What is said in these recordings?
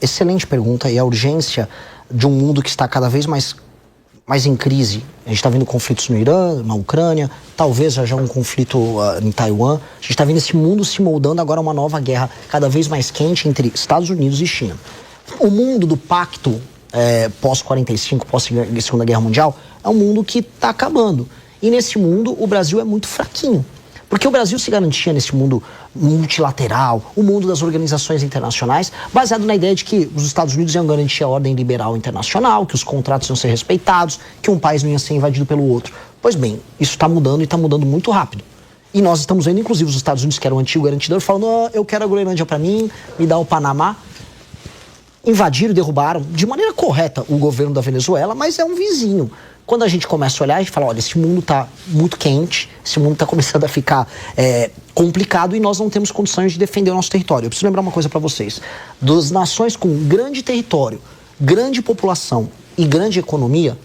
Excelente pergunta. E a urgência de um mundo que está cada vez mais em crise. A gente está vendo conflitos no Irã, na Ucrânia, talvez já um conflito em Taiwan. A gente está vendo esse mundo se moldando agora a uma nova guerra cada vez mais quente entre Estados Unidos e China. O mundo do pacto pós-45, pós-Segunda Guerra Mundial, é um mundo que está acabando. E nesse mundo o Brasil é muito fraquinho. Porque o Brasil se garantia nesse mundo multilateral, o mundo das organizações internacionais, baseado na ideia de que os Estados Unidos iam garantir a ordem liberal internacional, que os contratos iam ser respeitados, que um país não ia ser invadido pelo outro. Pois bem, isso está mudando e está mudando muito rápido. E nós estamos vendo, inclusive, os Estados Unidos, que era o antigo garantidor, falando, eu quero a Groenlândia para mim, me dá o Panamá. Invadiram e derrubaram, de maneira correta, o governo da Venezuela, mas é um vizinho. Quando a gente começa a olhar, a gente fala, olha, esse mundo está muito quente, esse mundo está começando a ficar complicado e nós não temos condições de defender o nosso território. Eu preciso lembrar uma coisa para vocês. Das nações com grande território, grande população e grande economia,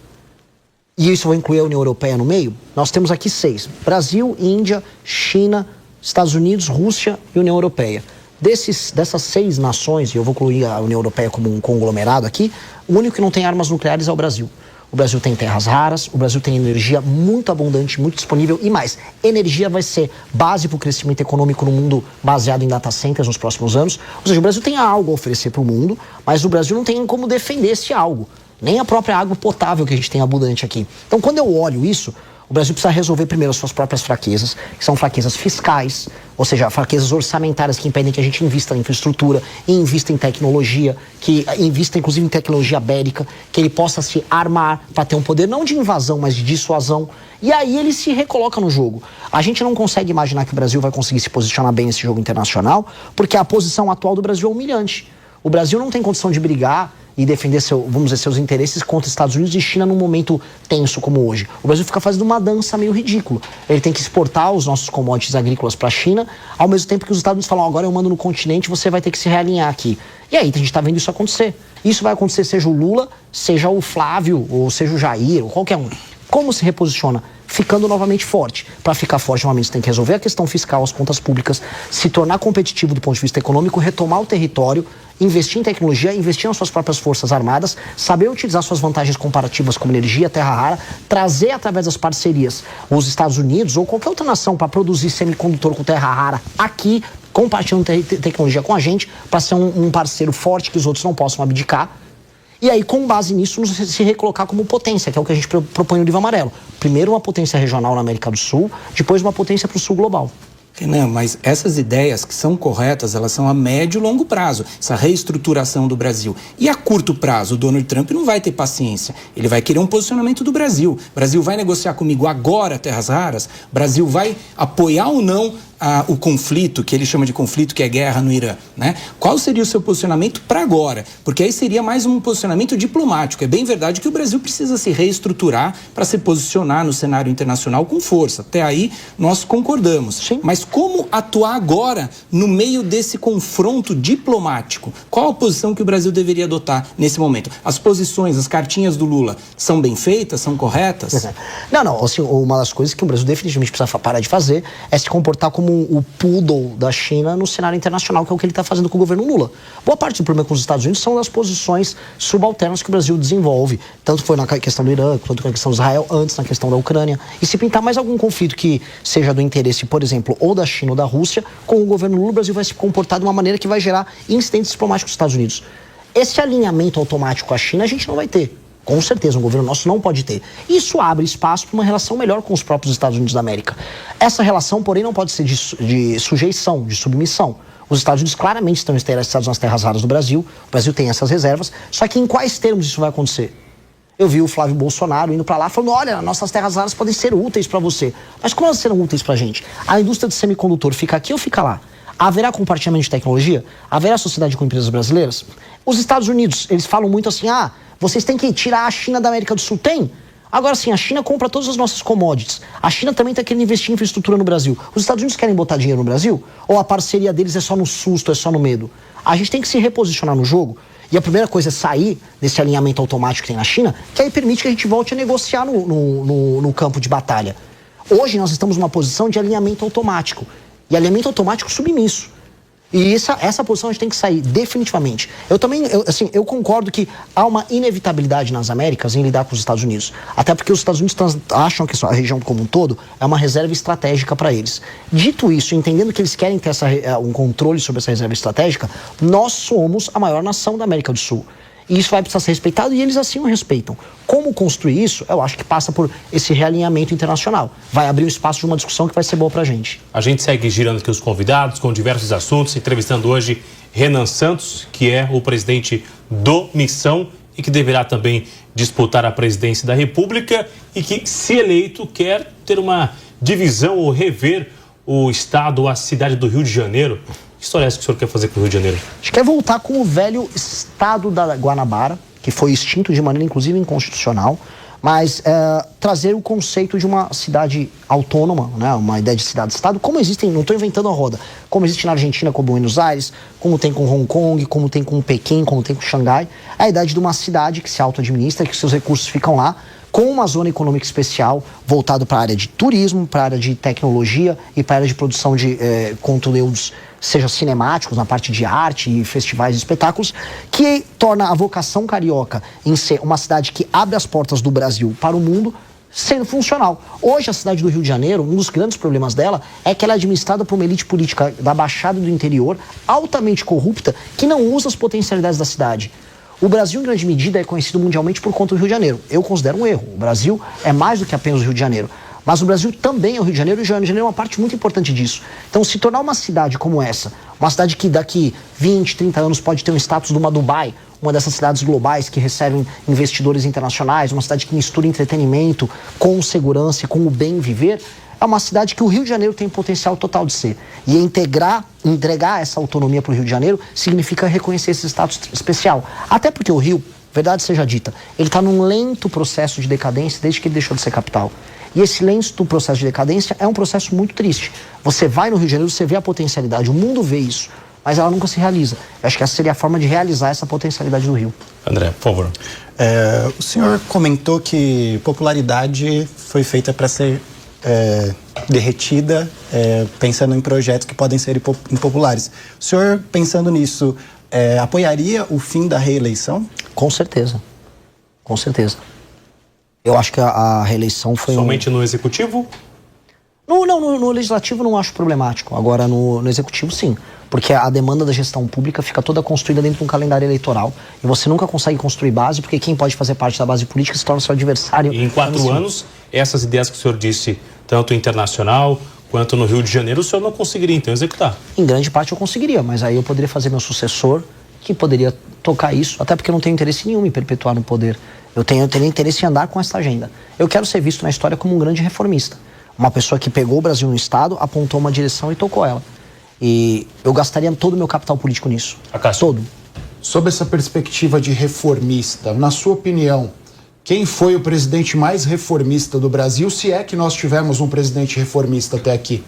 e isso vai incluir a União Europeia no meio, nós temos aqui 6. Brasil, Índia, China, Estados Unidos, Rússia e União Europeia. Dessas 6 nações, e eu vou incluir a União Europeia como um conglomerado aqui, o único que não tem armas nucleares é o Brasil. O Brasil tem terras raras, o Brasil tem energia muito abundante, muito disponível e mais. Energia vai ser base para o crescimento econômico no mundo baseado em data centers nos próximos anos. Ou seja, o Brasil tem algo a oferecer para o mundo, mas o Brasil não tem como defender esse algo. Nem a própria água potável que a gente tem abundante aqui. Então, quando eu olho isso, o Brasil precisa resolver primeiro as suas próprias fraquezas, que são fraquezas fiscais, ou seja, fraquezas orçamentárias que impedem que a gente invista em infraestrutura, invista em tecnologia, que invista inclusive em tecnologia bélica, que ele possa se armar para ter um poder não de invasão, mas de dissuasão. E aí ele se recoloca no jogo. A gente não consegue imaginar que o Brasil vai conseguir se posicionar bem nesse jogo internacional, porque a posição atual do Brasil é humilhante. O Brasil não tem condição de brigar e defender seus interesses contra Estados Unidos e China num momento tenso como hoje. O Brasil fica fazendo uma dança meio ridícula. Ele tem que exportar os nossos commodities agrícolas para a China, ao mesmo tempo que os Estados Unidos falam, agora eu mando no continente, você vai ter que se realinhar aqui. E aí a gente está vendo isso acontecer. Isso vai acontecer seja o Lula, seja o Flávio, ou seja o Jair, ou qualquer um. Como se reposiciona? Ficando novamente forte. Para ficar forte, novamente, você tem que resolver a questão fiscal, as contas públicas, se tornar competitivo do ponto de vista econômico, retomar o território, investir em tecnologia, investir nas suas próprias forças armadas, saber utilizar suas vantagens comparativas como energia, terra rara, trazer através das parcerias os Estados Unidos ou qualquer outra nação para produzir semicondutor com terra rara aqui, compartilhando tecnologia com a gente, para ser um parceiro forte que os outros não possam abdicar. E aí, com base nisso, nos se recolocar como potência, que é o que a gente propõe no Livro Amarelo. Primeiro uma potência regional na América do Sul, depois uma potência para o Sul global. Renan, mas essas ideias que são corretas, elas são a médio e longo prazo, essa reestruturação do Brasil. E a curto prazo, o Donald Trump não vai ter paciência. Ele vai querer um posicionamento do Brasil. O Brasil vai negociar comigo agora terras raras? O Brasil vai apoiar ou não o conflito, que ele chama de conflito, que é guerra no Irã, né? Qual seria o seu posicionamento para agora? Porque aí seria mais um posicionamento diplomático. É bem verdade que o Brasil precisa se reestruturar para se posicionar no cenário internacional com força. Até aí nós concordamos. Sim. Mas como atuar agora no meio desse confronto diplomático? Qual a posição que o Brasil deveria adotar nesse momento? As posições, as cartinhas do Lula são bem feitas, são corretas? Não, assim, uma das coisas que o Brasil definitivamente precisa parar de fazer é se comportar como o poodle da China no cenário internacional, que é o que ele está fazendo com o governo Lula. Boa parte do problema com os Estados Unidos são das posições subalternas que o Brasil desenvolve. Tanto foi na questão do Irã, quanto na questão de Israel, antes na questão da Ucrânia. E se pintar mais algum conflito que seja do interesse, por exemplo, ou da China ou da Rússia, com o governo Lula, o Brasil vai se comportar de uma maneira que vai gerar incidentes diplomáticos dos Estados Unidos. Esse alinhamento automático com a China a gente não vai ter. Com certeza, um governo nosso não pode ter. Isso abre espaço para uma relação melhor com os próprios Estados Unidos da América. Essa relação, porém, não pode ser de sujeição, de submissão. Os Estados Unidos claramente estão interessados nas terras raras do Brasil. O Brasil tem essas reservas. Só que em quais termos isso vai acontecer? Eu vi o Flávio Bolsonaro indo para lá falando, olha, nossas terras raras podem ser úteis para você. Mas como elas serão úteis para a gente? A indústria de semicondutor fica aqui ou fica lá? Haverá compartilhamento de tecnologia? Haverá sociedade com empresas brasileiras? Os Estados Unidos, eles falam muito assim, vocês têm que tirar a China da América do Sul. Tem. Agora sim, a China compra todas as nossas commodities. A China também está querendo investir em infraestrutura no Brasil. Os Estados Unidos querem botar dinheiro no Brasil? Ou a parceria deles é só no susto, é só no medo? A gente tem que se reposicionar no jogo. E a primeira coisa é sair desse alinhamento automático que tem na China, que aí permite que a gente volte a negociar no campo de batalha. Hoje nós estamos numa posição de alinhamento automático. E alinhamento automático submisso. E essa posição a gente tem que sair definitivamente. Eu concordo que há uma inevitabilidade nas Américas em lidar com os Estados Unidos. Até porque os Estados Unidos acham que a região como um todo é uma reserva estratégica para eles. Dito isso, entendendo que eles querem ter um controle sobre essa reserva estratégica, nós somos a maior nação da América do Sul. E isso vai precisar ser respeitado e eles assim o respeitam. Como construir isso? Eu acho que passa por esse realinhamento internacional. Vai abrir um espaço de uma discussão que vai ser boa pra gente. A gente segue girando aqui os convidados com diversos assuntos, entrevistando hoje Renan Santos, que é o presidente do Missão e que deverá também disputar a presidência da República e que, se eleito, quer ter uma divisão ou rever o estado, a cidade do Rio de Janeiro. Que história é essa que o senhor quer fazer com o Rio de Janeiro? A gente quer voltar com o velho estado da Guanabara, que foi extinto de maneira inclusive inconstitucional, mas trazer o conceito de uma cidade autônoma, né? Uma ideia de cidade-estado, como existem, não estou inventando a roda, como existe na Argentina com Buenos Aires, como tem com Hong Kong, como tem com Pequim, como tem com Xangai, a ideia de uma cidade que se auto-administra, que seus recursos ficam lá, com uma zona econômica especial voltado para a área de turismo, para a área de tecnologia e para a área de produção de conteúdos, seja cinemáticos, na parte de arte e festivais e espetáculos, que torna a vocação carioca em ser uma cidade que abre as portas do Brasil para o mundo, sendo funcional. Hoje, a cidade do Rio de Janeiro, um dos grandes problemas dela é que ela é administrada por uma elite política da Baixada do interior, altamente corrupta, que não usa as potencialidades da cidade. O Brasil, em grande medida, é conhecido mundialmente por conta do Rio de Janeiro. Eu considero um erro. O Brasil é mais do que apenas o Rio de Janeiro. Mas o Brasil também é o Rio de Janeiro e o Rio de Janeiro é uma parte muito importante disso. Então, se tornar uma cidade como essa, uma cidade que daqui 20, 30 anos pode ter um status de uma Dubai, uma dessas cidades globais que recebem investidores internacionais, uma cidade que mistura entretenimento com segurança e com o bem viver, é uma cidade que o Rio de Janeiro tem potencial total de ser. E entregar essa autonomia para o Rio de Janeiro significa reconhecer esse status especial. Até porque o Rio, verdade seja dita, ele está num lento processo de decadência desde que ele deixou de ser capital. E esse lento processo de decadência é um processo muito triste. Você vai no Rio de Janeiro, você vê a potencialidade, o mundo vê isso, mas ela nunca se realiza. Eu acho que essa seria a forma de realizar essa potencialidade do Rio. André, por favor. O senhor comentou que popularidade foi feita para ser derretida, pensando em projetos que podem ser impopulares. O senhor, pensando nisso, apoiaria o fim da reeleição? Com certeza. Com certeza. Eu acho que a reeleição foi... Somente no Executivo? No Legislativo não acho problemático. Agora, no Executivo, sim. Porque a demanda da gestão pública fica toda construída dentro de um calendário eleitoral. E você nunca consegue construir base, porque quem pode fazer parte da base política se torna seu adversário. E em 4 anos, essas ideias que o senhor disse, tanto internacional quanto no Rio de Janeiro, o senhor não conseguiria, então, executar? Em grande parte eu conseguiria, mas aí eu poderia fazer meu sucessor, que poderia tocar isso, até porque eu não tenho interesse nenhum em perpetuar no poder. Eu teria interesse em andar com essa agenda. Eu quero ser visto na história como um grande reformista. Uma pessoa que pegou o Brasil no Estado, apontou uma direção e tocou ela. E eu gastaria todo o meu capital político nisso. Todo. Sob essa perspectiva de reformista, na sua opinião, quem foi o presidente mais reformista do Brasil, se é que nós tivemos um presidente reformista até aqui?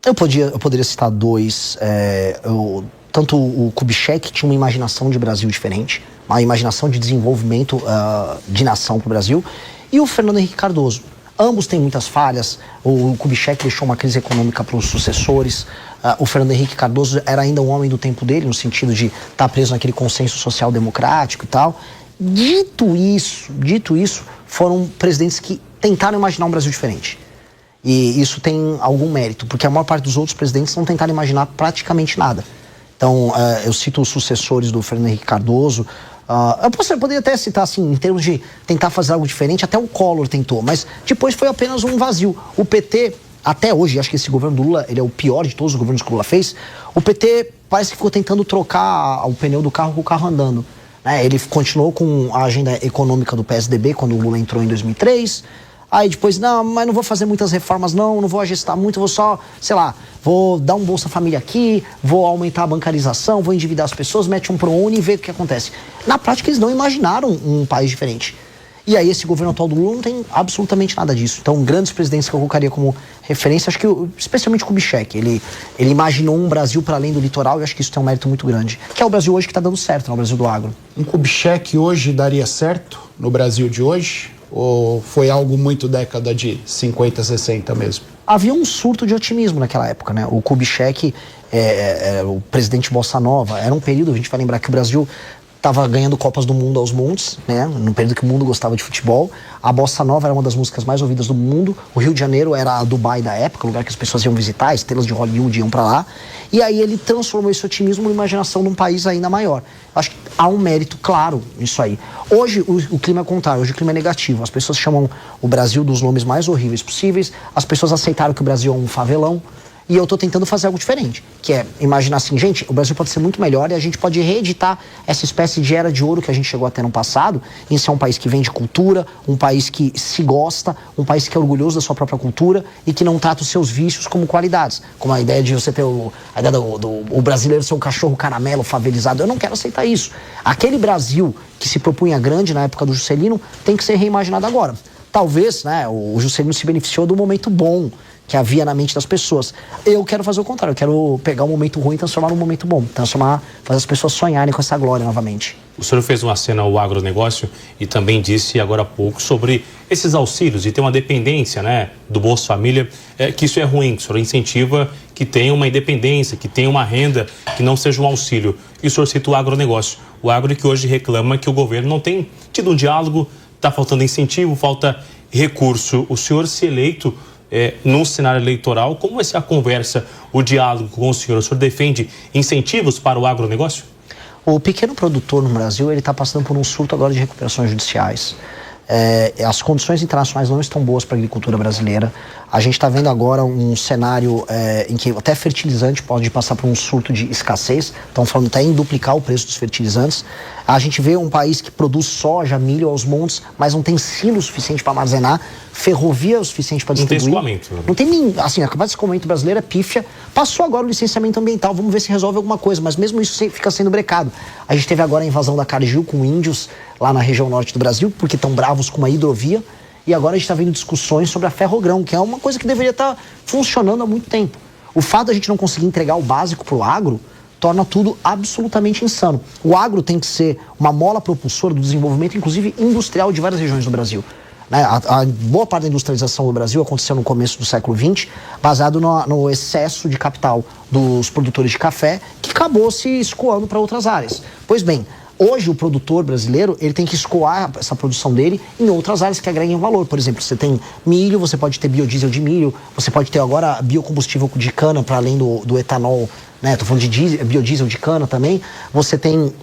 Eu poderia citar dois. Tanto o Kubitschek tinha uma imaginação de Brasil diferente, uma imaginação de desenvolvimento de nação para o Brasil, e o Fernando Henrique Cardoso. Ambos têm muitas falhas. O Kubitschek deixou uma crise econômica para os sucessores. O Fernando Henrique Cardoso era ainda um homem do tempo dele, no sentido de estar preso naquele consenso social democrático e tal. Dito isso, foram presidentes que tentaram imaginar um Brasil diferente. E isso tem algum mérito, porque a maior parte dos outros presidentes não tentaram imaginar praticamente nada. Então, eu cito os sucessores do Fernando Henrique Cardoso. Eu poderia até citar, assim, em termos de tentar fazer algo diferente, até o Collor tentou, mas depois foi apenas um vazio. O PT, até hoje, acho que esse governo do Lula, ele é o pior de todos os governos que o Lula fez, o PT parece que ficou tentando trocar o pneu do carro com o carro andando. Ele continuou com a agenda econômica do PSDB quando o Lula entrou em 2003. Aí depois, mas não vou fazer muitas reformas não vou agestar muito, vou só, vou dar um Bolsa Família aqui, vou aumentar a bancarização, vou endividar as pessoas, mete um ProUni e vê o que acontece. Na prática, eles não imaginaram um país diferente. E aí esse governo atual do Lula não tem absolutamente nada disso. Então, grandes presidentes que eu colocaria como referência, acho que especialmente o Kubitschek, ele imaginou um Brasil para além do litoral, e eu acho que isso tem um mérito muito grande. Que é o Brasil hoje que está dando certo, o Brasil do agro. Um Kubitschek hoje daria certo no Brasil de hoje? Ou foi algo muito década de 50, 60 mesmo? Havia um surto de otimismo naquela época, né? O Kubitschek, o presidente Bossa Nova. Era um período, a gente vai lembrar que o Brasil estava ganhando Copas do Mundo aos montes, né? No período que o mundo gostava de futebol. A Bossa Nova era uma das músicas mais ouvidas do mundo. O Rio de Janeiro era a Dubai da época, o lugar que as pessoas iam visitar, estrelas de Hollywood iam para lá. E aí ele transformou esse otimismo numa imaginação de um país ainda maior. Acho que há um mérito claro nisso aí. Hoje o clima é contrário, hoje o clima é negativo. As pessoas chamam o Brasil dos nomes mais horríveis possíveis. As pessoas aceitaram que o Brasil é um favelão. E eu estou tentando fazer algo diferente, que é imaginar assim, gente, o Brasil pode ser muito melhor e a gente pode reeditar essa espécie de era de ouro que a gente chegou a ter no passado, em ser um país que vende cultura, um país que se gosta, um país que é orgulhoso da sua própria cultura e que não trata os seus vícios como qualidades. Como a ideia de você ter a ideia do brasileiro ser um cachorro caramelo favelizado. Eu não quero aceitar isso. Aquele Brasil que se propunha grande na época do Juscelino tem que ser reimaginado agora. Talvez, né, o Juscelino se beneficiou do momento bom que havia na mente das pessoas. Eu quero fazer o contrário, eu quero pegar um momento ruim e transformar num momento bom. Fazer as pessoas sonharem com essa glória novamente. O senhor fez uma cena ao agronegócio e também disse agora há pouco sobre esses auxílios e ter uma dependência, né, do Bolsa Família, que isso é ruim, que o senhor incentiva que tenha uma independência, que tenha uma renda, que não seja um auxílio. E o senhor cita o agronegócio, o agro que hoje reclama que o governo não tem tido um diálogo, está faltando incentivo, falta recurso. O senhor, se eleito num cenário eleitoral, como vai ser a conversa, o diálogo com o senhor? O senhor defende incentivos para o agronegócio? O pequeno produtor no Brasil, ele está passando por um surto agora de recuperações judiciais. As condições internacionais não estão boas para a agricultura brasileira. A gente está vendo agora um cenário em que até fertilizante pode passar por um surto de escassez. Estão falando até em duplicar o preço dos fertilizantes. A gente vê um país que produz soja, milho aos montes, mas não tem silo suficiente para armazenar, ferrovia o suficiente para distribuir. Não tem escoamento. Não tem nem, assim, a capacidade de escoamento brasileira é pífia. Passou agora o licenciamento ambiental, vamos ver se resolve alguma coisa, mas mesmo isso fica sendo brecado. A gente teve agora a invasão da Cargill com índios lá na região norte do Brasil, porque estão bravos com uma hidrovia, e agora a gente está vendo discussões sobre a ferrogrão, que é uma coisa que deveria estar funcionando há muito tempo. O fato de a gente não conseguir entregar o básico para o agro torna tudo absolutamente insano. O agro tem que ser uma mola propulsora do desenvolvimento, inclusive industrial, de várias regiões do Brasil. A boa parte da industrialização do Brasil aconteceu no começo do século XX, baseado no excesso de capital dos produtores de café, que acabou se escoando para outras áreas. Pois bem, hoje o produtor brasileiro, ele tem que escoar essa produção dele em outras áreas que agreguem valor. Por exemplo, você tem milho, você pode ter biodiesel de milho, você pode ter agora biocombustível de cana para além do etanol, né? Tô falando de biodiesel de cana também. Você tem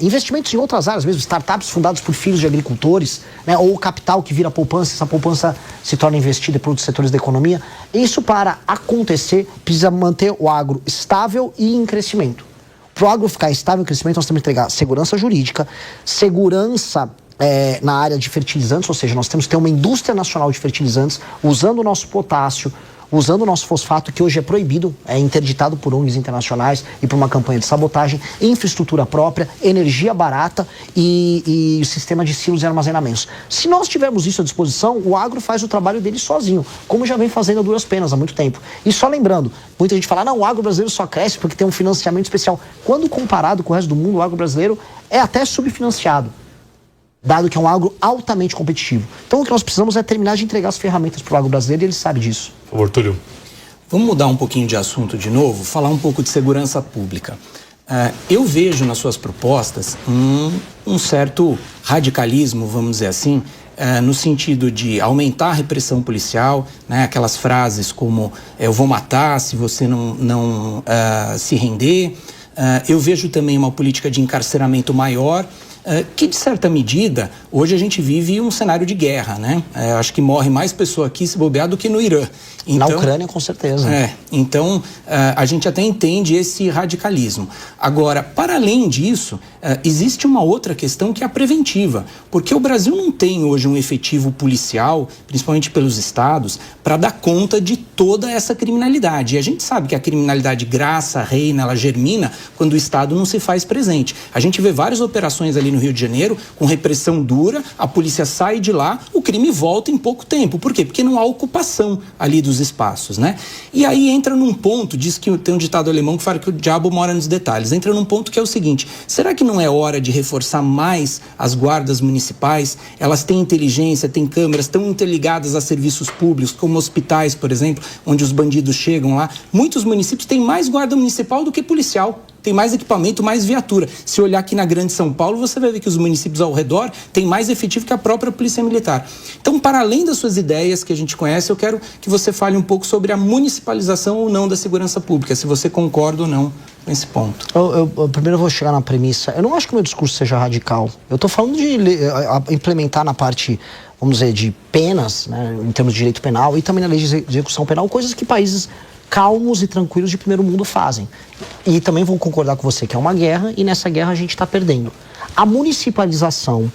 investimentos em outras áreas mesmo, startups fundadas por filhos de agricultores, né? Ou capital que vira poupança, essa poupança se torna investida por outros setores da economia. Isso, para acontecer, precisa manter o agro estável e em crescimento. Para o agro ficar estável em crescimento, nós temos que entregar segurança jurídica, segurança na área de fertilizantes, ou seja, nós temos que ter uma indústria nacional de fertilizantes usando o nosso potássio, usando o nosso fosfato, que hoje é proibido, é interditado por ONGs internacionais e por uma campanha de sabotagem, infraestrutura própria, energia barata e sistema de silos e armazenamentos. Se nós tivermos isso à disposição, o agro faz o trabalho dele sozinho, como já vem fazendo a duras penas há muito tempo. E só lembrando, muita gente fala, não, o agro brasileiro só cresce porque tem um financiamento especial. Quando comparado com o resto do mundo, o agro brasileiro é até subfinanciado, dado que é um agro altamente competitivo. Então o que nós precisamos é terminar de entregar as ferramentas para o agro brasileiro, e ele sabe disso. Por favor, Túlio. Vamos mudar um pouquinho de assunto de novo, falar um pouco de segurança pública. Eu vejo nas suas propostas um certo radicalismo, vamos dizer assim, no sentido de aumentar a repressão policial, né? Aquelas frases como eu vou matar se você não se render. Eu vejo também uma política de encarceramento maior, que, de certa medida, hoje a gente vive um cenário de guerra, né? Acho que morre mais pessoa aqui se bobear do que no Irã. Então, na Ucrânia, com certeza. Então, a gente até entende esse radicalismo. Agora, para além disso, existe uma outra questão que é a preventiva, porque o Brasil não tem hoje um efetivo policial, principalmente pelos estados, para dar conta de toda essa criminalidade. E a gente sabe que a criminalidade graça, reina, ela germina quando o Estado não se faz presente. A gente vê várias operações ali no no Rio de Janeiro, com repressão dura, a polícia sai de lá, o crime volta em pouco tempo. Por quê? Porque não há ocupação ali dos espaços, né? E aí entra num ponto, diz que tem um ditado alemão que fala que o diabo mora nos detalhes, entra num ponto que é o seguinte: será que não é hora de reforçar mais as guardas municipais? Elas têm inteligência, têm câmeras, estão interligadas a serviços públicos, como hospitais, por exemplo, onde os bandidos chegam lá. Muitos municípios têm mais guarda municipal do que policial. Tem mais equipamento, mais viatura. Se olhar aqui na Grande São Paulo, você vai ver que os municípios ao redor têm mais efetivo que a própria Polícia Militar. Então, para além das suas ideias que a gente conhece, eu quero que você fale um pouco sobre a municipalização ou não da segurança pública, se você concorda ou não com esse ponto. Eu primeiro vou chegar na premissa. Eu não acho que o meu discurso seja radical. Eu estou falando de implementar na parte, vamos dizer, de penas, né, em termos de direito penal, e também na lei de execução penal, coisas que países calmos e tranquilos de primeiro mundo fazem. E também vou concordar com você que é uma guerra, e nessa guerra a gente está perdendo. A municipalização,